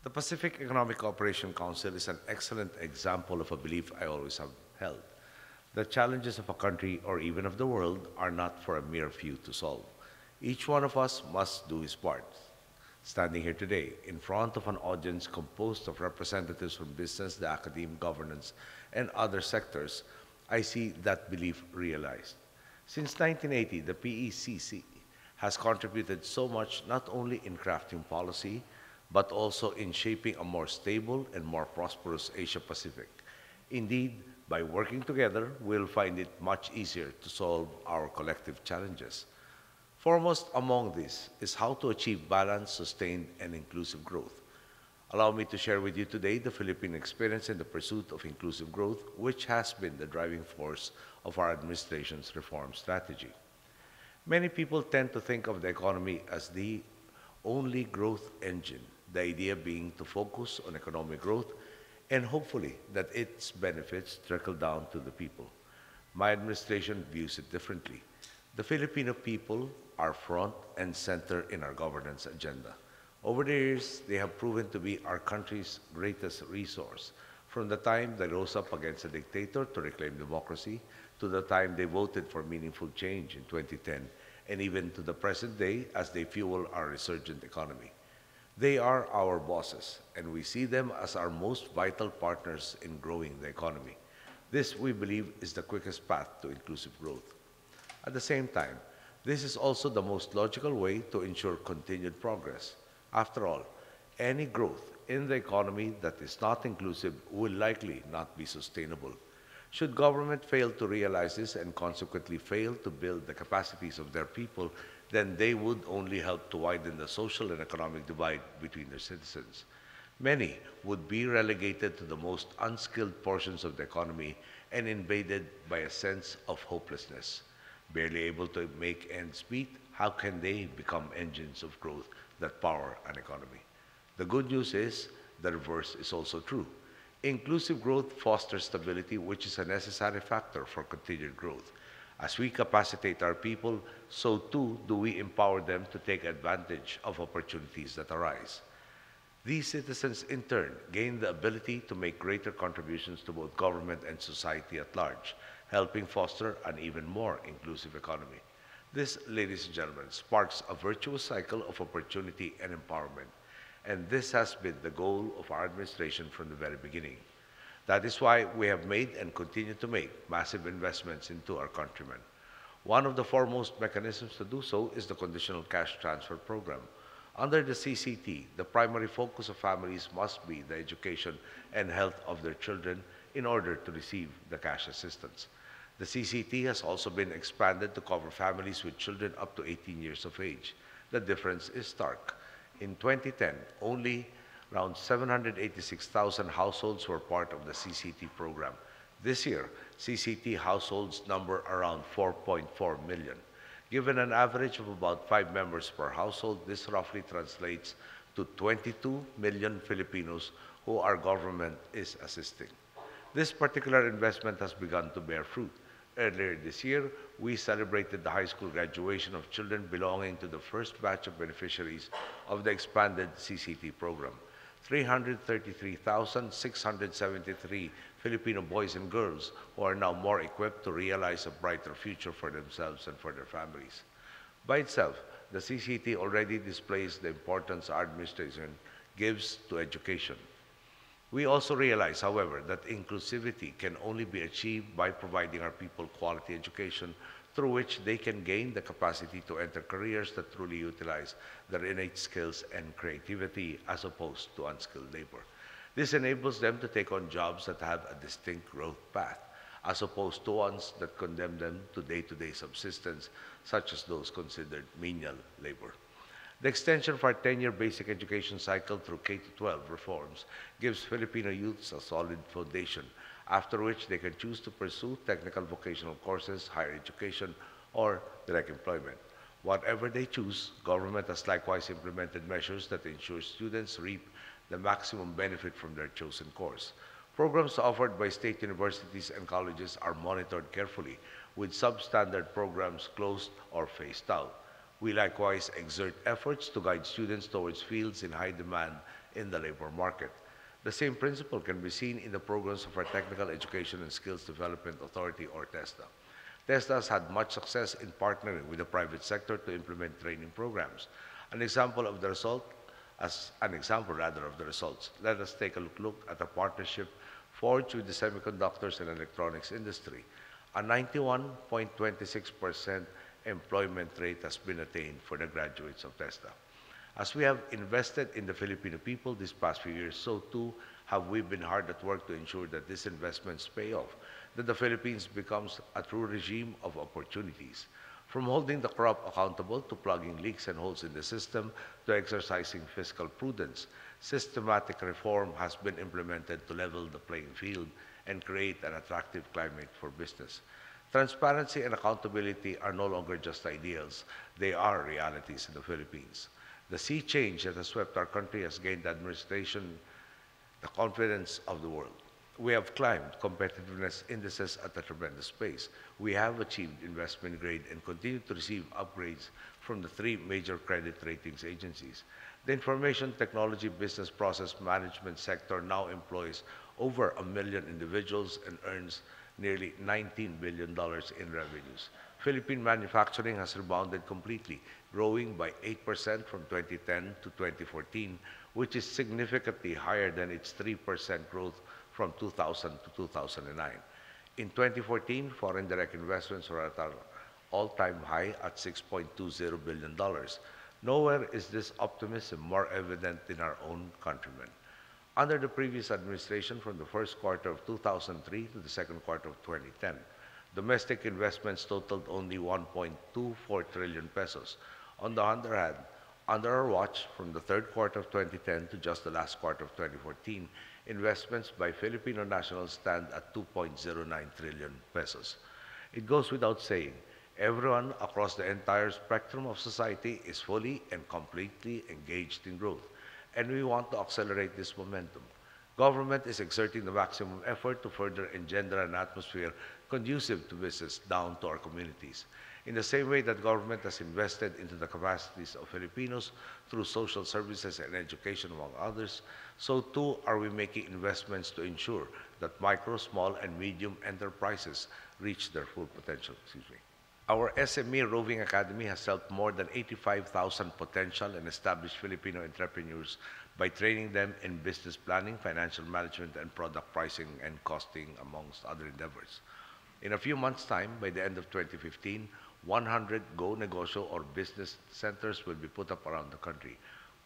The Pacific Economic Cooperation Council is an excellent example of a belief I always have held. The challenges of a country or even of the world are not for a mere few to solve. Each one of us must do his part. Standing here today in front of an audience composed of representatives from business, the academe, governance, and other sectors, I see that belief realized. Since 1980, the PECC has contributed so much not only in crafting policy, but also in shaping a more stable and more prosperous Asia Pacific. Indeed, by working together, we'll find it much easier to solve our collective challenges. Foremost among these is how to achieve balanced, sustained, and inclusive growth. Allow me to share with you today the Philippine experience in the pursuit of inclusive growth, which has been the driving force of our administration's reform strategy. Many people tend to think of the economy as the only growth engine, the idea being to focus on economic growth and hopefully that its benefits trickle down to the people. My administration views it differently. The Filipino people are front and center in our governance agenda. Over the years, they have proven to be our country's greatest resource. From the time they rose up against a dictator to reclaim democracy, to the time they voted for meaningful change in 2010, and even to the present day as they fuel our resurgent economy. They are our bosses, and we see them as our most vital partners in growing the economy. This, we believe, is the quickest path to inclusive growth. At the same time, this is also the most logical way to ensure continued progress. After all, any growth in the economy that is not inclusive will likely not be sustainable. Should government fail to realize this and consequently fail to build the capacities of their people, then they would only help to widen the social and economic divide between their citizens. Many would be relegated to the most unskilled portions of the economy and invaded by a sense of hopelessness. Barely able to make ends meet, how can they become engines of growth that power an economy? The good news is the reverse is also true. Inclusive growth fosters stability, which is a necessary factor for continued growth. As we capacitate our people, so too do we empower them to take advantage of opportunities that arise. These citizens, in turn, gain the ability to make greater contributions to both government and society at large, helping foster an even more inclusive economy. This, ladies and gentlemen, sparks a virtuous cycle of opportunity and empowerment. And this has been the goal of our administration from the very beginning. That is why we have made and continue to make massive investments into our countrymen. One of the foremost mechanisms to do so is the Conditional Cash Transfer Program. Under the CCT, the primary focus of families must be the education and health of their children in order to receive the cash assistance. The CCT has also been expanded to cover families with children up to 18 years of age. The difference is stark. In 2010, only around 786,000 households were part of the CCT program. This year, CCT households number around 4.4 million. Given an average of about 5 members per household, this roughly translates to 22 million Filipinos who our government is assisting. This particular investment has begun to bear fruit. Earlier this year, we celebrated the high school graduation of children belonging to the first batch of beneficiaries of the expanded CCT program. 333,673 Filipino boys and girls who are now more equipped to realize a brighter future for themselves and for their families. By itself, the CCT already displays the importance our administration gives to education. We also realize, however, that inclusivity can only be achieved by providing our people quality education through which they can gain the capacity to enter careers that truly utilize their innate skills and creativity as opposed to unskilled labor. This enables them to take on jobs that have a distinct growth path, as opposed to ones that condemn them to day-to-day subsistence, such as those considered menial labor. The extension of our 10-year basic education cycle through K-12 reforms gives Filipino youths a solid foundation, after which they can choose to pursue technical vocational courses, higher education, or direct employment. Whatever they choose, government has likewise implemented measures that ensure students reap the maximum benefit from their chosen course. Programs offered by state universities and colleges are monitored carefully, with substandard programs closed or phased out. We likewise exert efforts to guide students towards fields in high demand in the labor market. The same principle can be seen in the programs of our Technical Education and Skills Development Authority, or TESDA. TESDA has had much success in partnering with the private sector to implement training programs. An example of the result, as an example rather of the results, let us take a look at a partnership forged with the semiconductors and electronics industry. A 91.26% employment rate has been attained for the graduates of TESDA. As we have invested in the Filipino people these past few years, so too have we been hard at work to ensure that these investments pay off, that the Philippines becomes a true regime of opportunities. From holding the crop accountable to plugging leaks and holes in the system to exercising fiscal prudence, systematic reform has been implemented to level the playing field and create an attractive climate for business. Transparency and accountability are no longer just ideals, they are realities in the Philippines. The sea change that has swept our country has gained the administration the confidence of the world. We have climbed competitiveness indices at a tremendous pace. We have achieved investment grade and continue to receive upgrades from the three major credit ratings agencies. The information technology business process management sector now employs over 1 million individuals and earns nearly $19 billion in revenues. Philippine manufacturing has rebounded completely, growing by 8% from 2010 to 2014, which is significantly higher than its 3% growth from 2000 to 2009. In 2014, foreign direct investments were at an all-time high at $6.20 billion. Nowhere is this optimism more evident in our own countrymen. Under the previous administration, from the first quarter of 2003 to the second quarter of 2010, domestic investments totaled only 1.24 trillion pesos. On the other hand, under our watch, from the third quarter of 2010 to just the last quarter of 2014, investments by Filipino nationals stand at 2.09 trillion pesos. It goes without saying, everyone across the entire spectrum of society is fully and completely engaged in growth, and we want to accelerate this momentum. Government is exerting the maximum effort to further engender an atmosphere conducive to business down to our communities. In the same way that government has invested into the capacities of Filipinos through social services and education, among others, so too are we making investments to ensure that micro, small, and medium enterprises reach their full potential. Our SME Roving Academy has helped more than 85,000 potential and established Filipino entrepreneurs by training them in business planning, financial management, and product pricing and costing, amongst other endeavors. In a few months' time, by the end of 2015, 100 Go Negosyo or business centers will be put up around the country.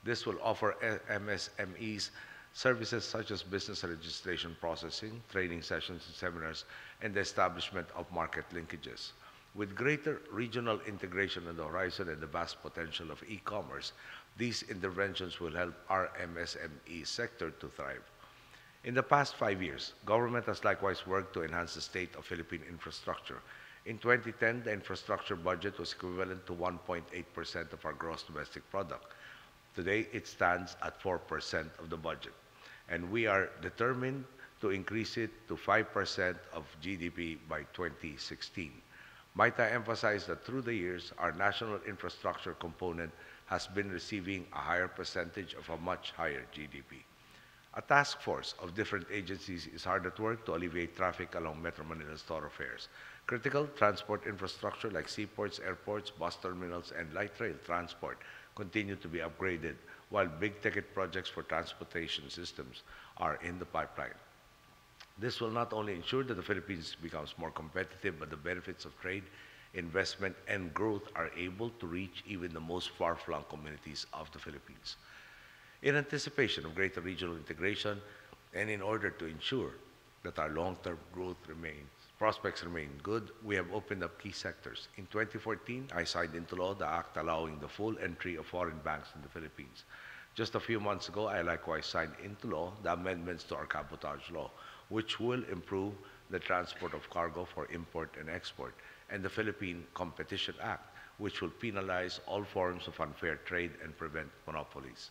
This will offer MSMEs services such as business registration processing, training sessions and seminars, and the establishment of market linkages. With greater regional integration on the horizon and the vast potential of e-commerce, these interventions will help our MSME sector to thrive. In the past 5 years, government has likewise worked to enhance the state of Philippine infrastructure. In 2010, the infrastructure budget was equivalent to 1.8% of our gross domestic product. Today, it stands at 4% of the budget, and we are determined to increase it to 5% of GDP by 2016. Might I emphasize that through the years, our national infrastructure component has been receiving a higher percentage of a much higher GDP. A task force of different agencies is hard at work to alleviate traffic along Metro Manila's thoroughfares. Critical transport infrastructure like seaports, airports, bus terminals, and light rail transport continue to be upgraded, while big-ticket projects for transportation systems are in the pipeline. This will not only ensure that the Philippines becomes more competitive, but the benefits of trade, investment, and growth are able to reach even the most far-flung communities of the Philippines. In anticipation of greater regional integration, and in order to ensure that our long-term growth prospects remain good, we have opened up key sectors. In 2014, I signed into law the act allowing the full entry of foreign banks in the Philippines. Just a few months ago, I likewise signed into law the amendments to our cabotage law, which will improve the transport of cargo for import and export, and the Philippine Competition Act, which will penalize all forms of unfair trade and prevent monopolies.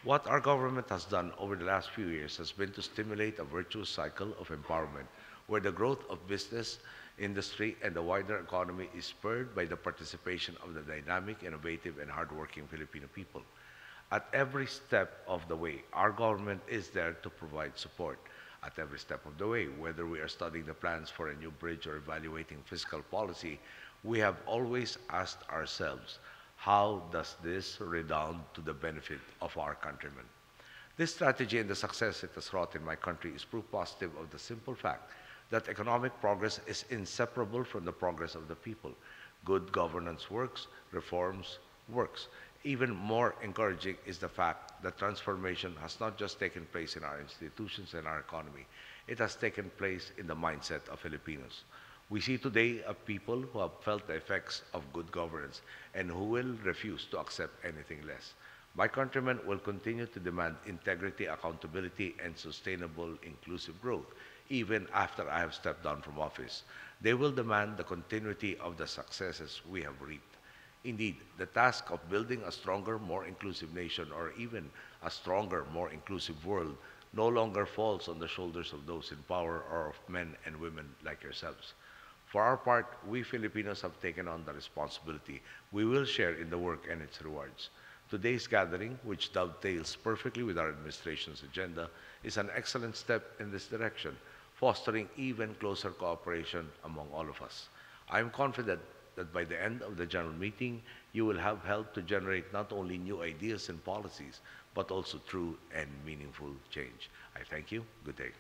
What our government has done over the last few years has been to stimulate a virtuous cycle of empowerment, where the growth of business, industry, and the wider economy is spurred by the participation of the dynamic, innovative, and hardworking Filipino people. At every step of the way, our government is there to provide support. At every step of the way, whether we are studying the plans for a new bridge or evaluating fiscal policy, we have always asked ourselves, how does this redound to the benefit of our countrymen? This strategy and the success it has wrought in my country is proof positive of the simple fact that economic progress is inseparable from the progress of the people. Good governance works, reforms works. Even more encouraging is the fact that transformation has not just taken place in our institutions and our economy, it has taken place in the mindset of Filipinos. We see today a people who have felt the effects of good governance and who will refuse to accept anything less. My countrymen will continue to demand integrity, accountability, and sustainable inclusive growth, even after I have stepped down from office. They will demand the continuity of the successes we have reaped. Indeed, the task of building a stronger, more inclusive nation or even a stronger, more inclusive world no longer falls on the shoulders of those in power or of men and women like yourselves. For our part, we Filipinos have taken on the responsibility. We will share in the work and its rewards. Today's gathering, which dovetails perfectly with our administration's agenda, is an excellent step in this direction, fostering even closer cooperation among all of us. I am confident that by the end of the general meeting, you will have helped to generate not only new ideas and policies, but also true and meaningful change. I thank you. Good day.